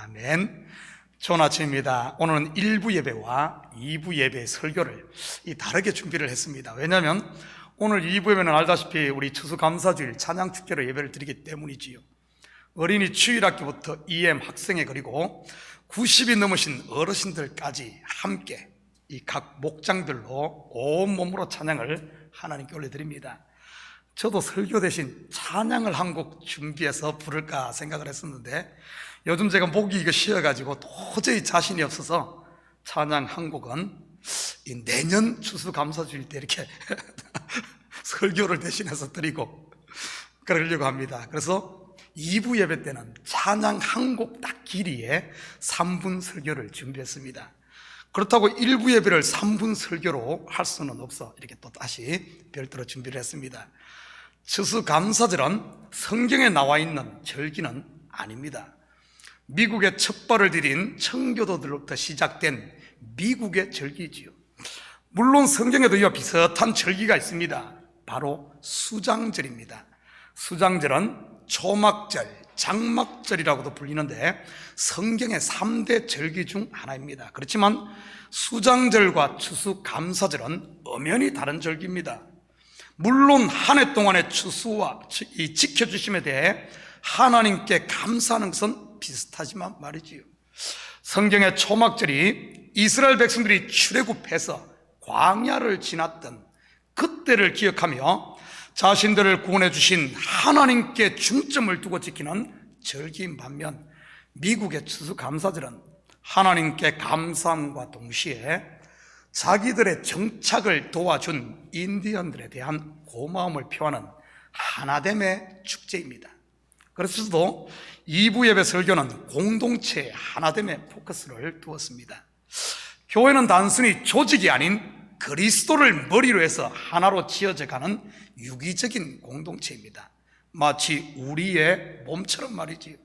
아멘. 좋은 아침입니다. 오늘은 1부 예배와 2부 예배 설교를 다르게 준비를 했습니다. 왜냐하면 오늘 2부 예배는 알다시피 우리 추수감사주일 찬양축제로 예배를 드리기 때문이지요. 어린이 주일학교부터 EM 학생회 그리고 90이 넘으신 어르신들까지 함께 이 각 목장들로 온몸으로 찬양을 하나님께 올려드립니다. 저도 설교 대신 찬양을 한 곡 준비해서 부를까 생각을 했었는데 요즘 제가 목이 쉬어가지고 도저히 자신이 없어서 찬양 한 곡은 내년 추수감사주일 때 이렇게 설교를 대신해서 드리고 그러려고 합니다. 그래서 2부 예배 때는 찬양 한 곡 딱 길이에 3분 설교를 준비했습니다. 그렇다고 1부 예배를 3분 설교로 할 수는 없어 이렇게 또 다시 별도로 준비를 했습니다. 추수감사절은 성경에 나와 있는 절기는 아닙니다. 미국에 첫 발을 들인 청교도들로부터 시작된 미국의 절기지요. 물론 성경에도 이와 비슷한 절기가 있습니다. 바로 수장절입니다. 수장절은 초막절, 장막절이라고도 불리는데 성경의 3대 절기 중 하나입니다. 그렇지만 수장절과 추수감사절은 엄연히 다른 절기입니다. 물론 한 해 동안의 추수와 이 지켜주심에 대해 하나님께 감사하는 것은 비슷하지만 말이지요. 성경의 초막절이 이스라엘 백성들이 출애굽해서 광야를 지났던 그때를 기억하며 자신들을 구원해 주신 하나님께 중점을 두고 지키는 절기인 반면 미국의 추수감사절은 하나님께 감사함과 동시에 자기들의 정착을 도와준 인디언들에 대한 고마움을 표하는 하나됨의 축제입니다. 그래서 저도 2부 예배 설교는 공동체의 하나됨에 포커스를 두었습니다. 교회는 단순히 조직이 아닌 그리스도를 머리로 해서 하나로 지어져 가는 유기적인 공동체입니다. 마치 우리의 몸처럼 말이지요.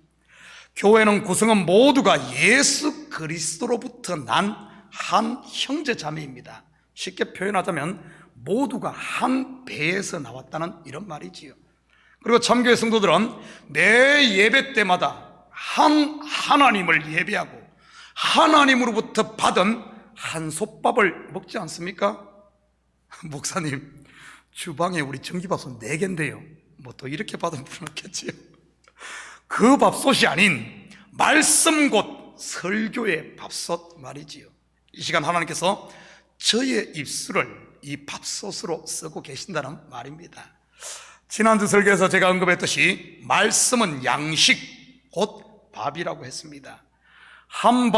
교회는 구성원 모두가 예수 그리스도로부터 난 한 형제 자매입니다. 쉽게 표현하자면 모두가 한 배에서 나왔다는 이런 말이지요. 그리고 참교회 성도들은 매 예배 때마다 한 하나님을 예배하고 하나님으로부터 받은 한솥밥을 먹지 않습니까? 목사님, 주방에 우리 전기밥솥 4개인데요 뭐 또 이렇게 받은 분은 없겠지요. 그 밥솥이 아닌 말씀 곧 설교의 밥솥 말이지요. 이 시간 하나님께서 저의 입술을 이 밥솥으로 쓰고 계신다는 말입니다. 지난주 설교에서 제가 언급했듯이 말씀은 양식 곧 밥이라고 했습니다. 한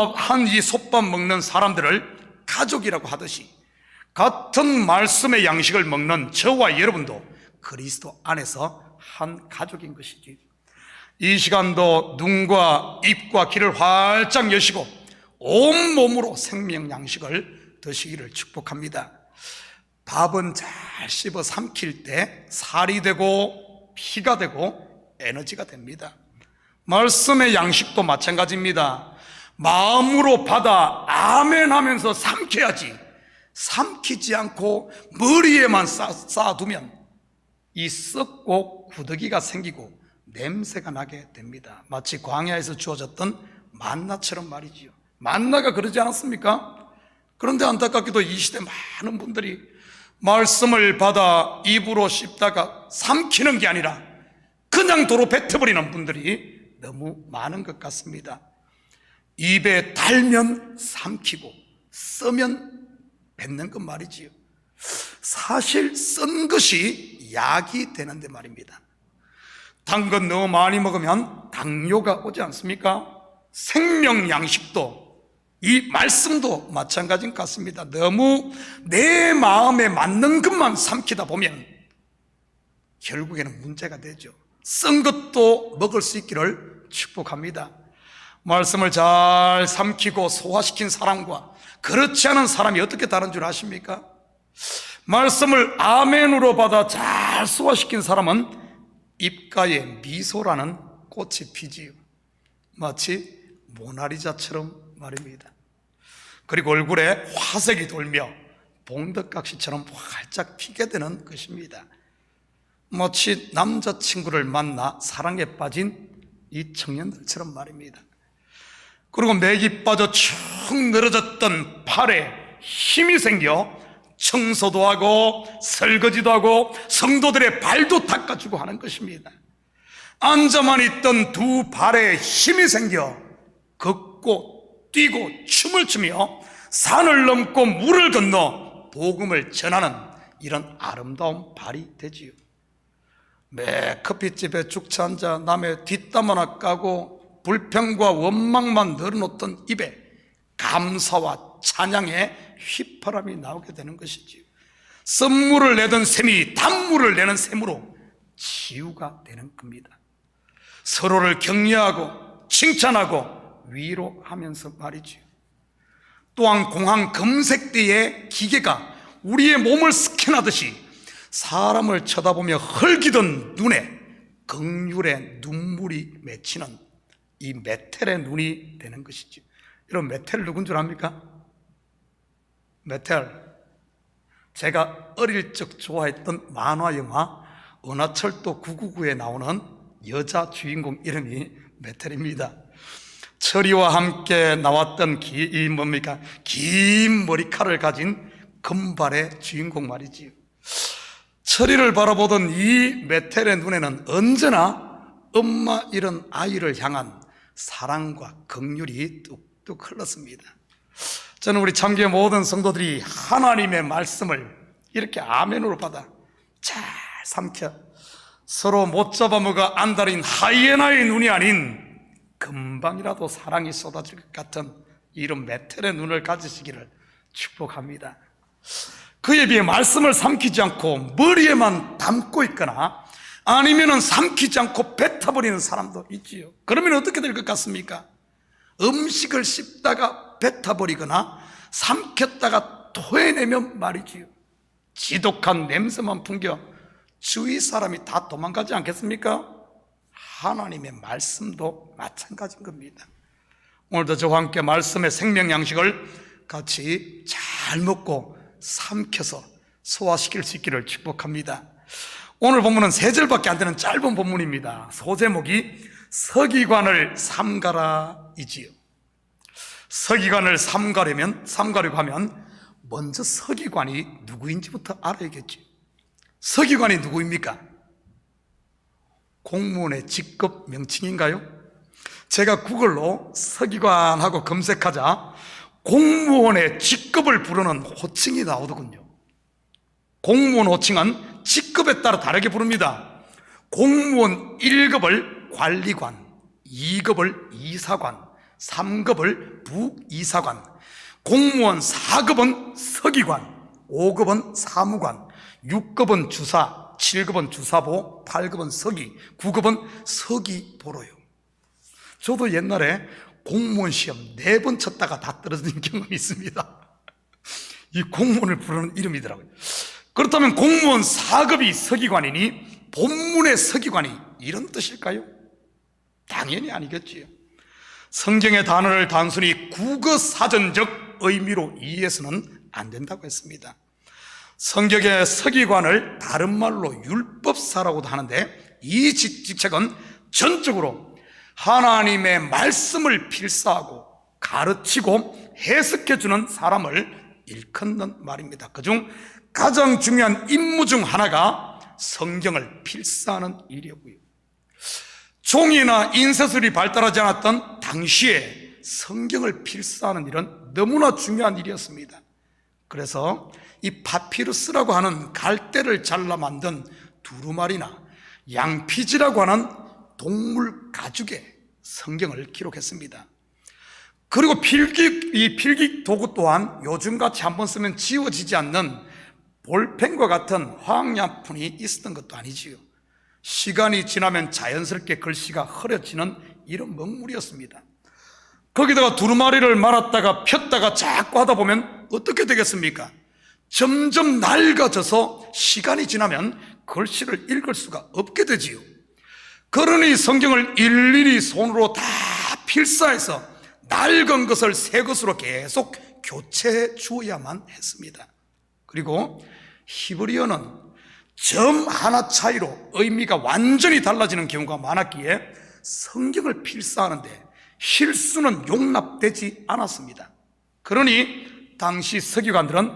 이 솥밥 먹는 사람들을 가족이라고 하듯이 같은 말씀의 양식을 먹는 저와 여러분도 그리스도 안에서 한 가족인 것이지. 이 시간도 눈과 입과 귀를 활짝 여시고 온몸으로 생명 양식을 드시기를 축복합니다. 밥은 잘 씹어 삼킬 때 살이 되고 피가 되고 에너지가 됩니다. 말씀의 양식도 마찬가지입니다. 마음으로 받아 아멘 하면서 삼켜야지 삼키지 않고 머리에만 쌓아두면 이 썩고 구더기가 생기고 냄새가 나게 됩니다. 마치 광야에서 주어졌던 만나처럼 말이지요. 만나가 그러지 않았습니까? 그런데 안타깝게도 이 시대 많은 분들이 말씀을 받아 입으로 씹다가 삼키는 게 아니라 그냥 도로 뱉어버리는 분들이 너무 많은 것 같습니다. 입에 달면 삼키고 쓰면 뱉는 것 말이지요. 사실 쓴 것이 약이 되는데 말입니다. 단 건 너무 많이 먹으면 당뇨가 오지 않습니까? 생명 양식도 이 말씀도 마찬가지인 것 같습니다. 너무 내 마음에 맞는 것만 삼키다 보면 결국에는 문제가 되죠. 쓴 것도 먹을 수 있기를 축복합니다. 말씀을 잘 삼키고 소화시킨 사람과 그렇지 않은 사람이 어떻게 다른 줄 아십니까? 말씀을 아멘으로 받아 잘 소화시킨 사람은 입가에 미소라는 꽃이 피지요. 마치 모나리자처럼 말입니다. 그리고 얼굴에 화색이 돌며 봉덕각시처럼 활짝 피게 되는 것입니다. 마치 남자친구를 만나 사랑에 빠진 이 청년들처럼 말입니다. 그리고 맥이 빠져 축 늘어졌던 팔에 힘이 생겨 청소도 하고 설거지도 하고 성도들의 발도 닦아주고 하는 것입니다. 앉아만 있던 두 발에 힘이 생겨 걷고 뛰고 춤을 추며 산을 넘고 물을 건너 복음을 전하는 이런 아름다운 발이 되지요. 매 커피집에 죽쳐 앉아 남의 뒷담 하나 까고 불평과 원망만 늘어놓던 입에 감사와 찬양의 휘파람이 나오게 되는 것이지요. 썸물을 내던 샘이 단물을 내는 샘으로 치유가 되는 겁니다. 서로를 격려하고 칭찬하고 위로하면서 말이지요. 또한 공항 검색대의 기계가 우리의 몸을 스캔하듯이 사람을 쳐다보며 헐기던 눈에 긍휼의 눈물이 맺히는 이 메텔의 눈이 되는 것이죠. 여러분, 메텔 누군 줄 압니까? 메텔, 제가 어릴 적 좋아했던 만화 영화 은하철도 999에 나오는 여자 주인공 이름이 메텔입니다. 철이와 함께 나왔던 긴 머리칼을 가진 금발의 주인공 말이지요. 철이를 바라보던 이 메텔의 눈에는 언제나 엄마 이런 아이를 향한 사랑과 긍휼이 뚝뚝 흘렀습니다. 저는 우리 참교회 모든 성도들이 하나님의 말씀을 이렇게 아멘으로 받아 잘 삼켜 서로 못 잡아먹어 안달인 하이에나의 눈이 아닌 금방이라도 사랑이 쏟아질 것 같은 이런 메텔의 눈을 가지시기를 축복합니다. 그에 비해 말씀을 삼키지 않고 머리에만 담고 있거나 아니면은 삼키지 않고 뱉어버리는 사람도 있지요. 그러면 어떻게 될 것 같습니까? 음식을 씹다가 뱉어버리거나 삼켰다가 토해내면 말이지요, 지독한 냄새만 풍겨 주위 사람이 다 도망가지 않겠습니까? 하나님의 말씀도 마찬가지인 겁니다. 오늘도 저와 함께 말씀의 생명 양식을 같이 잘 먹고 삼켜서 소화시킬 수 있기를 축복합니다. 오늘 본문은 3절밖에 안 되는 짧은 본문입니다. 소제목이 서기관을 삼가라 이지요. 서기관을 삼가려고 하면 먼저 서기관이 누구인지부터 알아야겠죠. 서기관이 누구입니까? 공무원의 직급 명칭인가요? 제가 구글로 서기관하고 검색하자 공무원의 직급을 부르는 호칭이 나오더군요. 공무원 호칭은 직급에 따라 다르게 부릅니다. 공무원 1급을 관리관, 2급을 이사관, 3급을 부이사관, 공무원 4급은 서기관, 5급은 사무관, 6급은 주사, 7급은 주사보, 8급은 서기, 9급은 서기보로요. 저도 옛날에 공무원 시험 4번 쳤다가 다 떨어진 경험이 있습니다. 이 공무원을 부르는 이름이더라고요. 그렇다면 공무원 4급이 서기관이니 본문의 서기관이 이런 뜻일까요? 당연히 아니겠지요. 성경의 단어를 단순히 국어사전적 의미로 이해해서는 안 된다고 했습니다. 성경의 서기관을 다른 말로 율법사라고도 하는데 이 직책은 전적으로 하나님의 말씀을 필사하고 가르치고 해석해주는 사람을 일컫는 말입니다. 그중 가장 중요한 임무 중 하나가 성경을 필사하는 일이었고요. 종이나 인쇄술이 발달하지 않았던 당시에 성경을 필사하는 일은 너무나 중요한 일이었습니다. 그래서 이 파피루스라고 하는 갈대를 잘라 만든 두루마리나 양피지라고 하는 동물 가죽에 성경을 기록했습니다. 그리고 이 필기 도구 또한 요즘같이 한번 쓰면 지워지지 않는 볼펜과 같은 화학약품이 있었던 것도 아니지요. 시간이 지나면 자연스럽게 글씨가 흐려지는 이런 먹물이었습니다. 거기다가 두루마리를 말았다가 폈다가 자꾸 하다 보면 어떻게 되겠습니까? 점점 낡아져서 시간이 지나면 글씨를 읽을 수가 없게 되지요. 그러니 성경을 일일이 손으로 다 필사해서 낡은 것을 새 것으로 계속 교체해 주어야만 했습니다. 그리고 히브리어는 점 하나 차이로 의미가 완전히 달라지는 경우가 많았기에 성경을 필사하는데 실수는 용납되지 않았습니다. 그러니 당시 서기관들은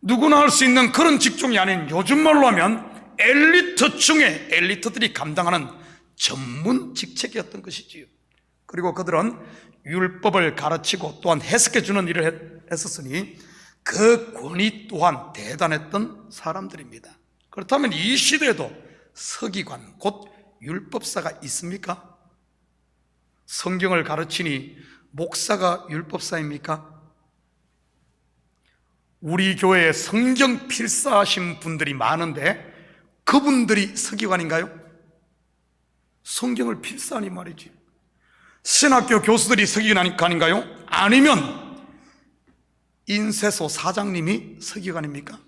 누구나 할 수 있는 그런 직종이 아닌, 요즘 말로 하면 엘리트 중에 엘리트들이 감당하는 전문 직책이었던 것이지요. 그리고 그들은 율법을 가르치고 또한 해석해 주는 일을 했었으니 그 권위 또한 대단했던 사람들입니다. 그렇다면 이 시대에도 서기관, 곧 율법사가 있습니까? 성경을 가르치니 목사가 율법사입니까? 우리 교회에 성경 필사하신 분들이 많은데 그분들이 서기관인가요? 성경을 필사하니 말이지. 신학교 교수들이 서기관인가요? 아니면 인쇄소 사장님이 서기관입니까?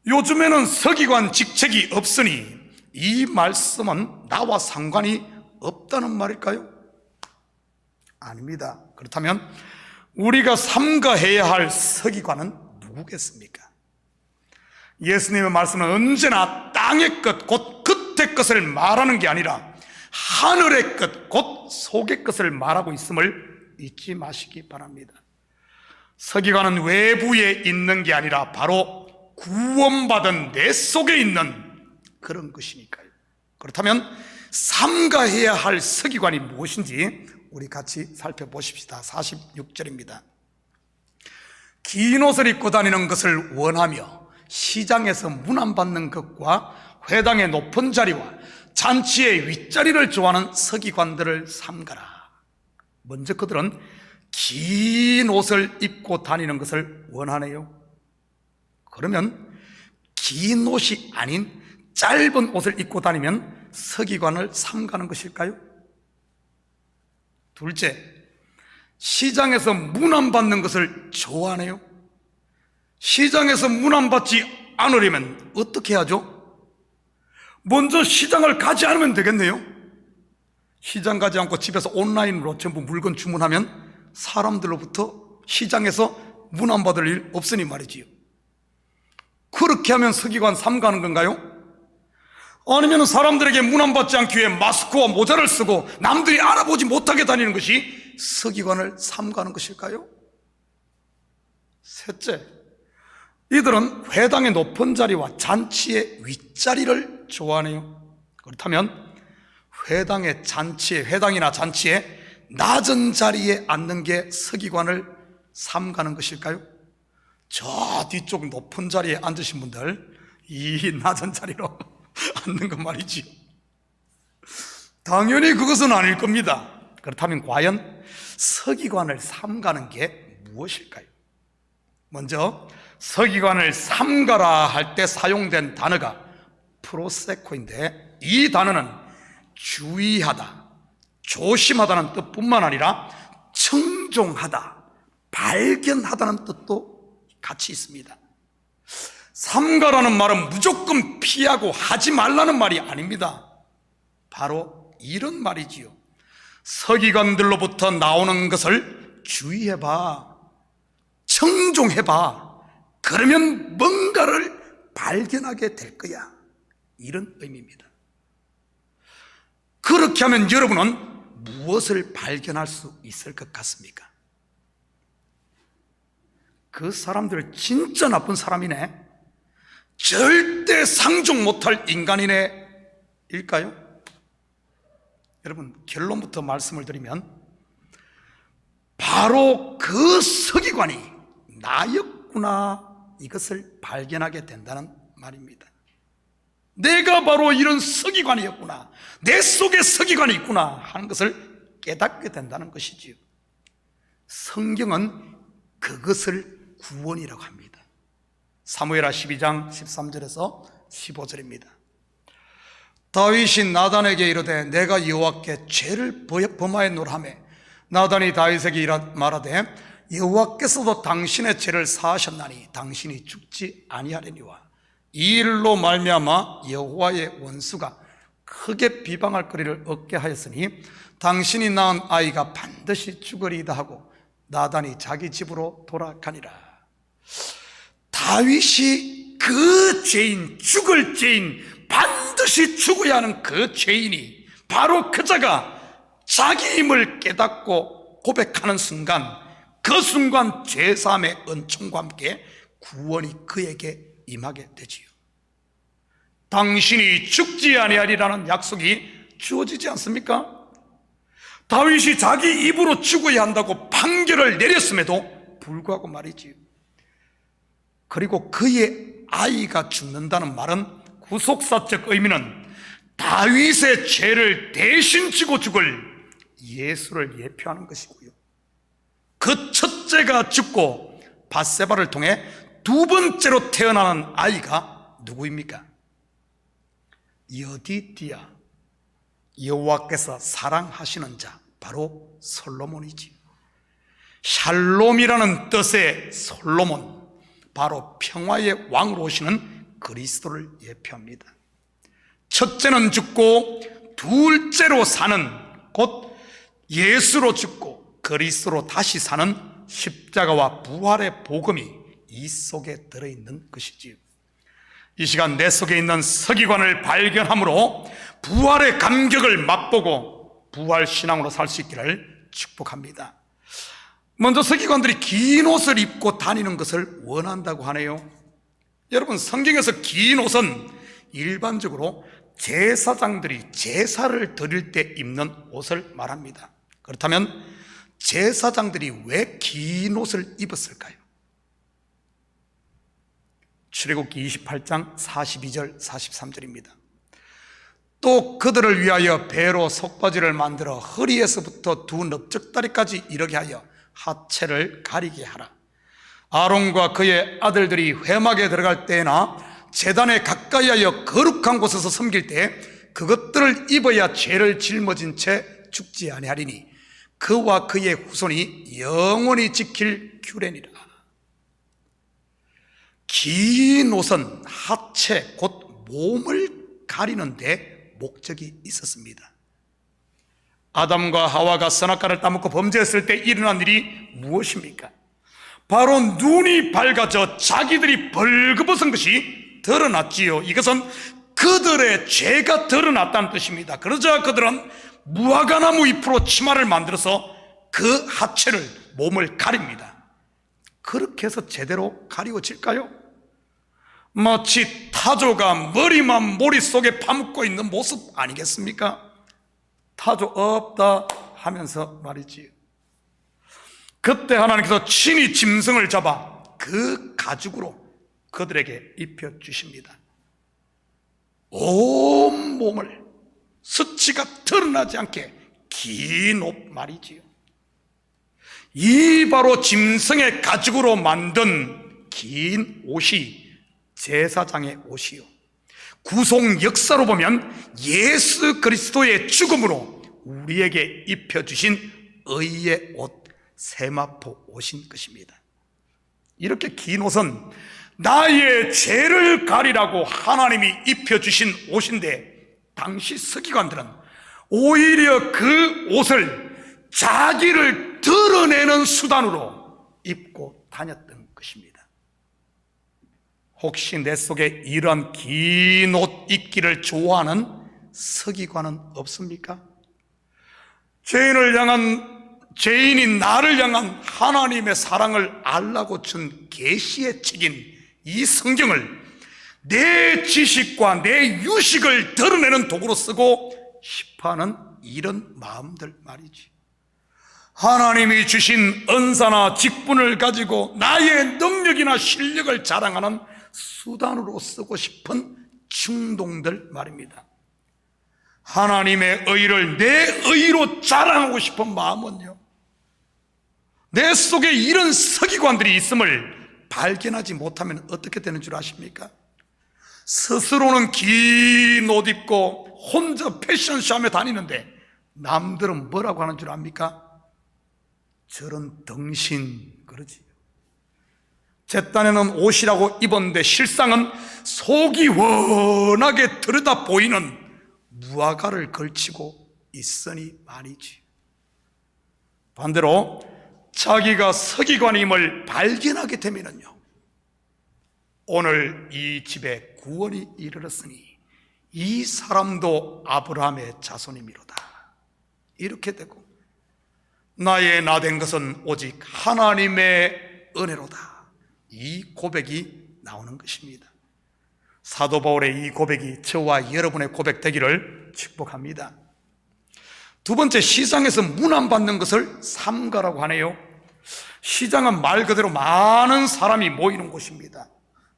요즘에는 서기관 직책이 없으니 이 말씀은 나와 상관이 없다는 말일까요? 아닙니다. 그렇다면 우리가 삼가해야 할 서기관은 누구겠습니까? 예수님의 말씀은 언제나 땅의 것, 곧 끝의 것을 말하는 게 아니라 하늘의 것, 곧 속의 것을 말하고 있음을 잊지 마시기 바랍니다. 서기관은 외부에 있는 게 아니라 바로 구원받은 내 속에 있는 그런 것이니까요. 그렇다면 삼가해야 할 서기관이 무엇인지 우리 같이 살펴보십시다. 46절입니다. 긴 옷을 입고 다니는 것을 원하며 시장에서 문안받는 것과 회당의 높은 자리와 잔치의 윗자리를 좋아하는 서기관들을 삼가라. 먼저 그들은 긴 옷을 입고 다니는 것을 원하네요. 그러면 긴 옷이 아닌 짧은 옷을 입고 다니면 서기관을 삼가는 것일까요? 둘째, 시장에서 문안받는 것을 좋아하네요. 시장에서 문안받지 않으려면 어떻게 하죠? 먼저 시장을 가지 않으면 되겠네요. 시장 가지 않고 집에서 온라인으로 전부 물건 주문하면 사람들로부터 시장에서 문안받을 일 없으니 말이지요. 그렇게 하면 서기관 삼가는 건가요? 아니면 사람들에게 문안받지 않기 위해 마스크와 모자를 쓰고 남들이 알아보지 못하게 다니는 것이 서기관을 삼가는 것일까요? 셋째, 이들은 회당의 높은 자리와 잔치의 윗자리를 좋아하네요. 그렇다면 회당의 잔치에, 회당이나 잔치에 낮은 자리에 앉는 게 서기관을 삼가는 것일까요? 저 뒤쪽 높은 자리에 앉으신 분들, 이 낮은 자리로 앉는 것 말이지요. 당연히 그것은 아닐 겁니다. 그렇다면 과연 서기관을 삼가는 게 무엇일까요? 먼저 서기관을 삼가라 할 때 사용된 단어가 프로세코인데, 이 단어는 주의하다, 조심하다는 뜻뿐만 아니라 청종하다, 발견하다는 뜻도 같이 있습니다. 삼가라는 말은 무조건 피하고 하지 말라는 말이 아닙니다. 바로 이런 말이지요. 서기관들로부터 나오는 것을 주의해봐, 청종해봐. 그러면 뭔가를 발견하게 될 거야. 이런 의미입니다. 그렇게 하면 여러분은 무엇을 발견할 수 있을 것 같습니까? 그 사람들 진짜 나쁜 사람이네, 절대 상종 못할 인간이네, 일까요? 여러분, 결론부터 말씀을 드리면 바로 그 서기관이 나였구나, 이것을 발견하게 된다는 말입니다. 내가 바로 이런 서기관이었구나, 내 속에 서기관이 있구나 하는 것을 깨닫게 된다는 것이지요. 성경은 그것을 구원이라고 합니다. 사무엘하 12장 13절에서 15절입니다. 다윗이 나단에게 이르되 내가 여호와께 죄를 범하였노라 하매 나단이 다윗에게 말하되 여호와께서도 당신의 죄를 사하셨나니 당신이 죽지 아니하려니와 이 일로 말미암아 여호와의 원수가 크게 비방할 거리를 얻게 하였으니 당신이 낳은 아이가 반드시 죽으리이다 하고 나단이 자기 집으로 돌아가니라. 다윗이 그 죄인, 죽을 죄인, 반드시 죽어야 하는 그 죄인이 바로 그자가 자기임을 깨닫고 고백하는 순간, 그 순간 죄사함의 은총과 함께 구원이 그에게 임하게 되지요. 당신이 죽지 아니하리라는 약속이 주어지지 않습니까? 다윗이 자기 입으로 죽어야 한다고 판결을 내렸음에도 불구하고 말이지요. 그리고 그의 아이가 죽는다는 말은 구속사적 의미는 다윗의 죄를 대신 지고 죽을 예수를 예표하는 것이고요. 그 첫째가 죽고 밧세바를 통해 두 번째로 태어나는 아이가 누구입니까? 여디디야, 여호와께서 사랑하시는 자, 바로 솔로몬이지. 샬롬이라는 뜻의 솔로몬, 바로 평화의 왕으로 오시는 그리스도를 예표합니다. 첫째는 죽고 둘째로 사는, 곧 예수로 죽고 그리스도로 다시 사는 십자가와 부활의 복음이 이 속에 들어있는 것이지요. 이 시간 내 속에 있는 서기관을 발견함으로 부활의 감격을 맛보고 부활신앙으로 살 수 있기를 축복합니다. 먼저 서기관들이 긴 옷을 입고 다니는 것을 원한다고 하네요. 여러분, 성경에서 긴 옷은 일반적으로 제사장들이 제사를 드릴 때 입는 옷을 말합니다. 그렇다면 제사장들이 왜 긴 옷을 입었을까요? 출애굽기 28장 42절 43절입니다. 또 그들을 위하여 배로 속바지를 만들어 허리에서부터 두 넓적다리까지 이르게 하여 하체를 가리게 하라. 아론과 그의 아들들이 회막에 들어갈 때나 제단에 가까이 하여 거룩한 곳에서 섬길 때 그것들을 입어야 죄를 짊어진 채 죽지 아니하리니 그와 그의 후손이 영원히 지킬 규례니라. 긴 옷은 하체, 곧 몸을 가리는데 목적이 있었습니다. 아담과 하와가 선악과를 따먹고 범죄했을 때 일어난 일이 무엇입니까? 바로 눈이 밝아져 자기들이 벌거벗은 것이 드러났지요. 이것은 그들의 죄가 드러났다는 뜻입니다. 그러자 그들은 무화과나무 잎으로 치마를 만들어서 그 하체를, 몸을 가립니다. 그렇게 해서 제대로 가리워질까요? 마치 타조가 머리만 머릿속에 파묻고 있는 모습 아니겠습니까? 타조 없다 하면서 말이지요. 그때 하나님께서 친히 짐승을 잡아 그 가죽으로 그들에게 입혀주십니다. 온 몸을 수치가 드러나지 않게 긴 옷 말이지요. 이 바로 짐승의 가죽으로 만든 긴 옷이 제사장의 옷이요, 구속 역사로 보면 예수 그리스도의 죽음으로 우리에게 입혀주신 의의 옷, 세마포 옷인 것입니다. 이렇게 긴 옷은 나의 죄를 가리라고 하나님이 입혀주신 옷인데, 당시 서기관들은 오히려 그 옷을 자기를 드러내는 수단으로 입고 다녔던 것입니다. 혹시 내 속에 이런 긴 옷 입기를 좋아하는 서기관은 없습니까? 죄인인 나를 향한 하나님의 사랑을 알라고 준 계시의 책인 이 성경을 내 지식과 내 유식을 드러내는 도구로 쓰고 싶어하는 이런 마음들 말이지. 하나님이 주신 은사나 직분을 가지고 나의 능력이나 실력을 자랑하는 수단으로 쓰고 싶은 충동들 말입니다. 하나님의 의를 내 의로 자랑하고 싶은 마음은요, 내 속에 이런 서기관들이 있음을 발견하지 못하면 어떻게 되는 줄 아십니까? 스스로는 긴 옷 입고 혼자 패션쇼하며 다니는데 남들은 뭐라고 하는 줄 압니까? 저런 덩신, 그러지. 제 딴에는 옷이라고 입었는데 실상은 속이 훤하게 들여다 보이는 무화과를 걸치고 있으니 말이지. 반대로 자기가 서기관임을 발견하게 되면요, 오늘 이 집에 구원이 이르렀으니 이 사람도 아브라함의 자손이미로다, 이렇게 되고 나의 나 된 것은 오직 하나님의 은혜로다. 이 고백이 나오는 것입니다. 사도 바울의 이 고백이 저와 여러분의 고백 되기를 축복합니다. 두 번째, 시장에서 문안받는 것을 삼가라고 하네요. 시장은 말 그대로 많은 사람이 모이는 곳입니다.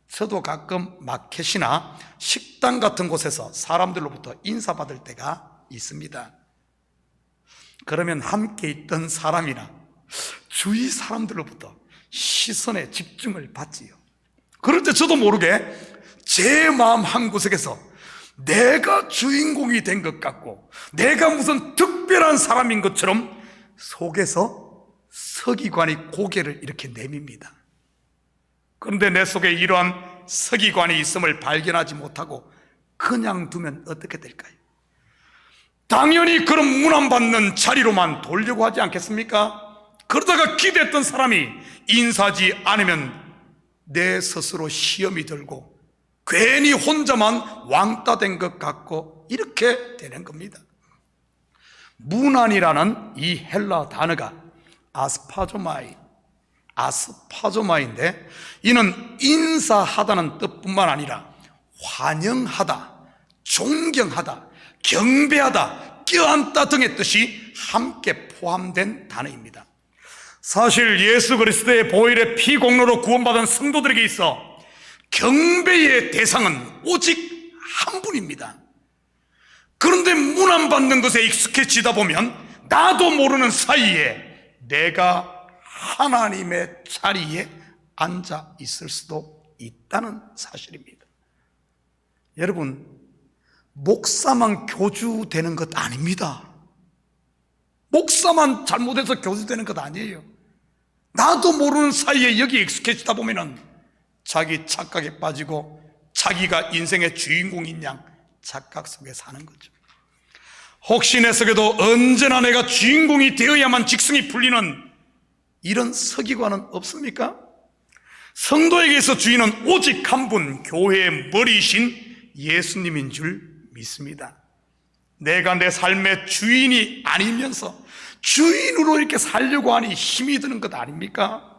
저도 가끔 마켓이나 식당 같은 곳에서 사람들로부터 인사받을 때가 있습니다. 그러면 함께 있던 사람이나 주위 사람들로부터 시선에 집중을 받지요. 그럴 때 저도 모르게 제 마음 한구석에서 내가 주인공이 된 것 같고 내가 무슨 특별한 사람인 것처럼 속에서 서기관이 고개를 이렇게 내밉니다. 그런데 내 속에 이러한 서기관이 있음을 발견하지 못하고 그냥 두면 어떻게 될까요? 당연히 그런 문안받는 자리로만 돌려고 하지 않겠습니까? 그러다가 기대했던 사람이 인사하지 않으면 내 스스로 시험이 들고 괜히 혼자만 왕따 된 것 같고 이렇게 되는 겁니다. 문안이라는 이 헬라 단어가 아스파조마인데 이는 인사하다는 뜻뿐만 아니라 환영하다, 존경하다, 경배하다, 껴안다 등의 뜻이 함께 포함된 단어입니다. 사실 예수 그리스도의 보혈의 피 공로로 구원받은 성도들에게 있어 경배의 대상은 오직 한 분입니다. 그런데 문안받는 것에 익숙해지다 보면 나도 모르는 사이에 내가 하나님의 자리에 앉아 있을 수도 있다는 사실입니다. 여러분, 목사만 교주되는 것 아닙니다. 목사만 잘못해서 교주되는 것 아니에요. 나도 모르는 사이에 여기 익숙해지다 보면은 자기 착각에 빠지고 자기가 인생의 주인공인 양 착각 속에 사는 거죠. 혹시 내 속에도 언제나 내가 주인공이 되어야만 직성이 풀리는 이런 서기관은 없습니까? 성도에게서 주인은 오직 한 분, 교회의 머리이신 예수님인 줄 믿습니다. 내가 내 삶의 주인이 아니면서 주인으로 이렇게 살려고 하니 힘이 드는 것 아닙니까?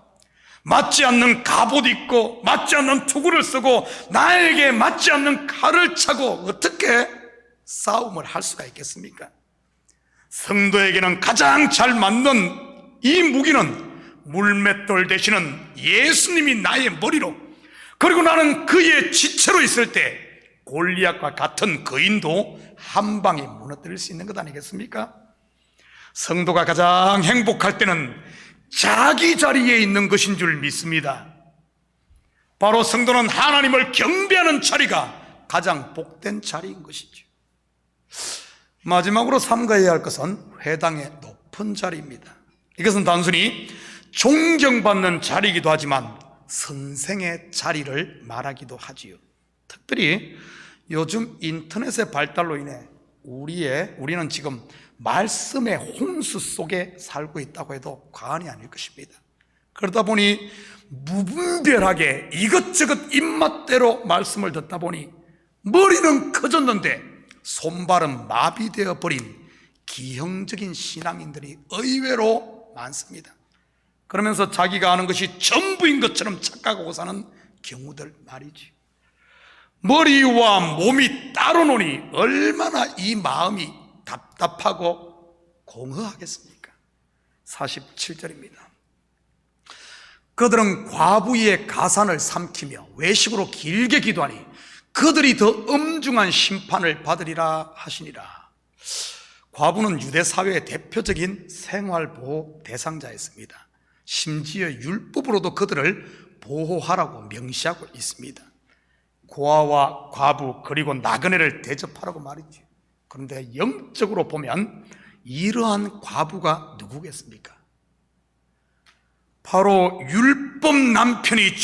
맞지 않는 갑옷 입고 맞지 않는 투구를 쓰고 나에게 맞지 않는 칼을 차고 어떻게 싸움을 할 수가 있겠습니까? 성도에게는 가장 잘 맞는 이 무기는 물맷돌 되시는 예수님이 나의 머리로, 그리고 나는 그의 지체로 있을 때 골리앗과 같은 거인도 한 방에 무너뜨릴 수 있는 것 아니겠습니까? 성도가 가장 행복할 때는 자기 자리에 있는 것인 줄 믿습니다. 바로 성도는 하나님을 경배하는 자리가 가장 복된 자리인 것이죠. 마지막으로 삼가해야 할 것은 회당의 높은 자리입니다. 이것은 단순히 존경받는 자리이기도 하지만 선생의 자리를 말하기도 하지요. 특별히 요즘 인터넷의 발달로 인해 우리는 지금 말씀의 홍수 속에 살고 있다고 해도 과언이 아닐 것입니다. 그러다 보니 무분별하게 이것저것 입맛대로 말씀을 듣다 보니 머리는 커졌는데 손발은 마비되어 버린 기형적인 신앙인들이 의외로 많습니다. 그러면서 자기가 아는 것이 전부인 것처럼 착각하고 사는 경우들 말이지. 머리와 몸이 따로 노니 얼마나 이 마음이 답답하고 공허하겠습니까? 47절입니다. 그들은 과부의 가산을 삼키며 외식으로 길게 기도하니 그들이 더 엄중한 심판을 받으리라 하시니라. 과부는 유대 사회의 대표적인 생활보호 대상자였습니다. 심지어 율법으로도 그들을 보호하라고 명시하고 있습니다. 고아와 과부 그리고 나그네를 대접하라고 말이죠. 그런데 영적으로 보면 이러한 과부가 누구겠습니까? 바로 율법 남편이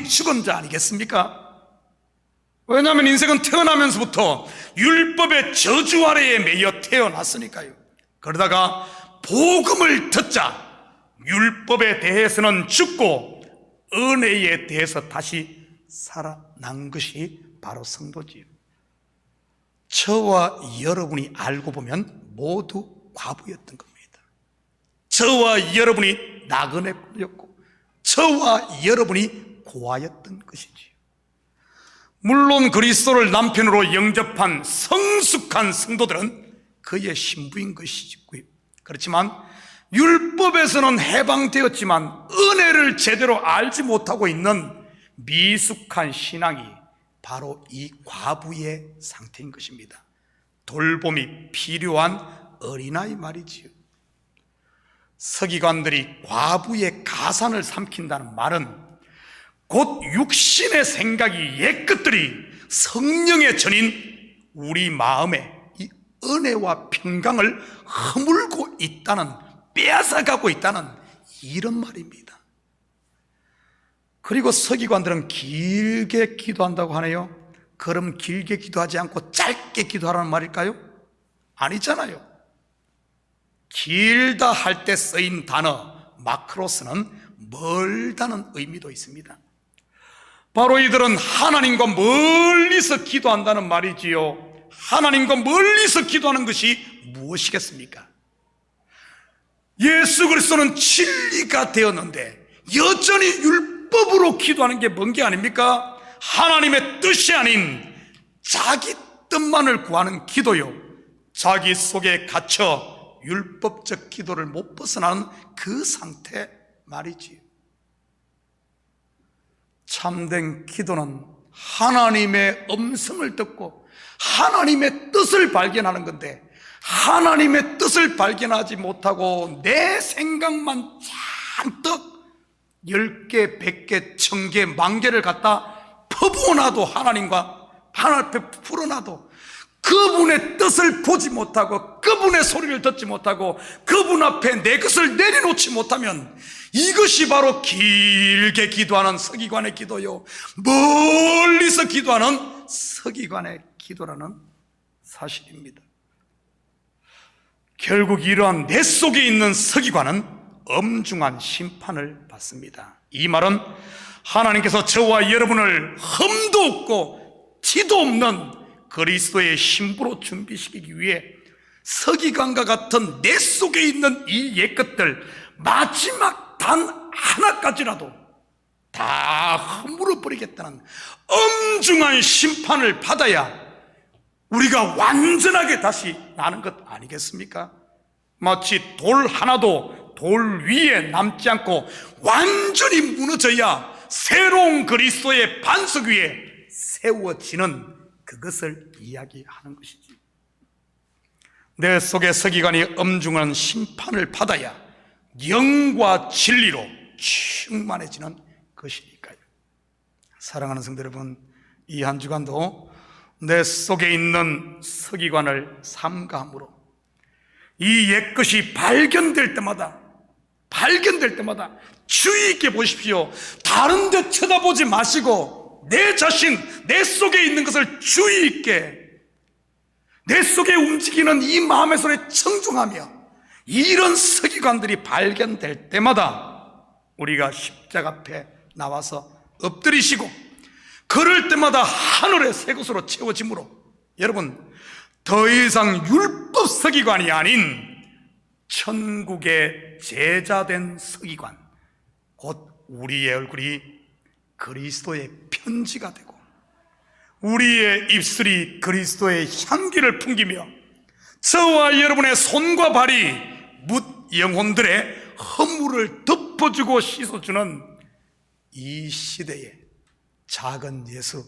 죽은 자 아니겠습니까? 왜냐하면 인생은 태어나면서부터 율법의 저주 아래에 매여 태어났으니까요. 그러다가 복음을 듣자 율법에 대해서는 죽고 은혜에 대해서 다시 살아난 것이 바로 성도지요. 저와 여러분이 알고 보면 모두 과부였던 겁니다. 저와 여러분이 나그네 꾼이었고 저와 여러분이 고아였던 것이지요. 물론 그리스도를 남편으로 영접한 성숙한 성도들은 그의 신부인 것이고요. 그렇지만 율법에서는 해방되었지만 은혜를 제대로 알지 못하고 있는 미숙한 신앙이 바로 이 과부의 상태인 것입니다. 돌봄이 필요한 어린아이 말이지요. 서기관들이 과부의 가산을 삼킨다는 말은 곧 육신의 생각이 옛것들이 성령의 전인 우리 마음에 이 은혜와 평강을 허물고 있다는, 빼앗아가고 있다는 이런 말입니다. 그리고 서기관들은 길게 기도한다고 하네요. 그럼 길게 기도하지 않고 짧게 기도하라는 말일까요? 아니잖아요. 길다 할 때 쓰인 단어 마크로스는 멀다는 의미도 있습니다. 바로 이들은 하나님과 멀리서 기도한다는 말이지요. 하나님과 멀리서 기도하는 것이 무엇이겠습니까? 예수 그리스도는 진리가 되었는데 여전히 율법으로 기도하는 게 뭔 게 아닙니까? 하나님의 뜻이 아닌 자기 뜻만을 구하는 기도요, 자기 속에 갇혀 율법적 기도를 못 벗어나는 그 상태 말이지요. 참된 기도는 하나님의 음성을 듣고 하나님의 뜻을 발견하는 건데, 하나님의 뜻을 발견하지 못하고 내 생각만 잔뜩 10개, 100개, 1000개, 10,000개를 갖다 퍼부어놔도, 하나님과 하나님 앞에 풀어놔도 그분의 뜻을 보지 못하고 그분의 소리를 듣지 못하고 그분 앞에 내 것을 내려놓지 못하면 이것이 바로 길게 기도하는 서기관의 기도요, 멀리서 기도하는 서기관의 기도라는 사실입니다. 결국 이러한 내 속에 있는 서기관은 엄중한 심판을 받습니다. 이 말은 하나님께서 저와 여러분을 흠도 없고 티도 없는 그리스도의 신부로 준비시키기 위해 서기관과 같은 내 속에 있는 이 옛것들 마지막 단 하나까지라도 다 허물어 버리겠다는 엄중한 심판을 받아야 우리가 완전하게 다시 나는 것 아니겠습니까? 마치 돌 하나도 돌 위에 남지 않고 완전히 무너져야 새로운 그리스도의 반석 위에 세워지는 그것을 이야기하는 것이지. 내 속의 서기관이 엄중한 심판을 받아야 영과 진리로 충만해지는 것이니까요. 사랑하는 성도 여러분, 이 한 주간도 내 속에 있는 서기관을 삼가함으로 이 옛것이 발견될 때마다 주의 있게 보십시오. 다른 데 쳐다보지 마시고 내 자신, 내 속에 있는 것을 주의 있게, 내 속에 움직이는 이 마음의 소리에 청중하며 이런 서기관들이 발견될 때마다 우리가 십자가 앞에 나와서 엎드리시고 그럴 때마다 하늘의 새 것으로 채워지므로 여러분, 더 이상 율법 서기관이 아닌 천국의 제자된 서기관, 곧 우리의 얼굴이 그리스도의 편지가 되고 우리의 입술이 그리스도의 향기를 풍기며 저와 여러분의 손과 발이 묻 영혼들의 허물을 덮어주고 씻어주는 이 시대에 작은 예수,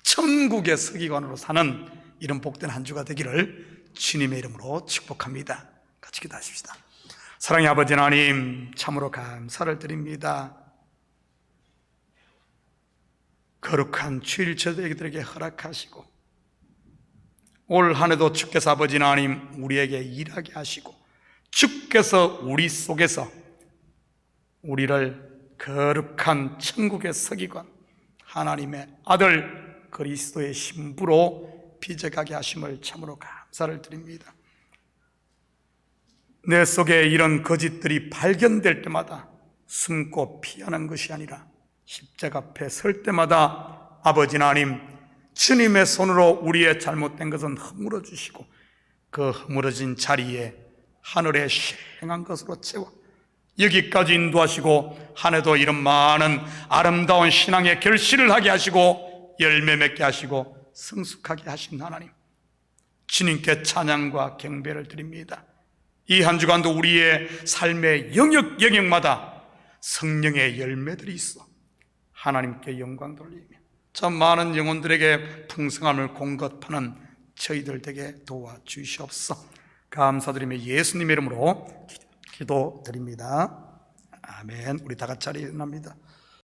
천국의 서기관으로 사는 이런 복된 한 주가 되기를 주님의 이름으로 축복합니다. 같이 기도하십시다. 사랑의 아버지 하나님, 참으로 감사를 드립니다. 거룩한 주일 저희들에게 허락하시고 올 한 해도 주께서 아버지 하나님 우리에게 일하게 하시고 주께서 우리 속에서 우리를 거룩한 천국의 서기관, 하나님의 아들 그리스도의 신부로 빚어가게 하심을 참으로 감사를 드립니다. 내 속에 이런 거짓들이 발견될 때마다 숨고 피하는 것이 아니라 십자가 앞에 설 때마다 아버지 하나님, 주님의 손으로 우리의 잘못된 것은 허물어 주시고 그 허물어진 자리에 하늘에 쉥한 것으로 채워 여기까지 인도하시고 한 해도 이런 많은 아름다운 신앙의 결실을 하게 하시고 열매 맺게 하시고 성숙하게 하신 하나님, 주님께 찬양과 경배를 드립니다. 이 한 주간도 우리의 삶의 영역 영역마다 성령의 열매들이 있어 하나님께 영광 돌리며 참 많은 영혼들에게 풍성함을 공급하는 저희들 되게 도와주시옵소서. 감사드리며 예수님의 이름으로 기도드립니다. 아멘. 우리 다 같이 일어납니다.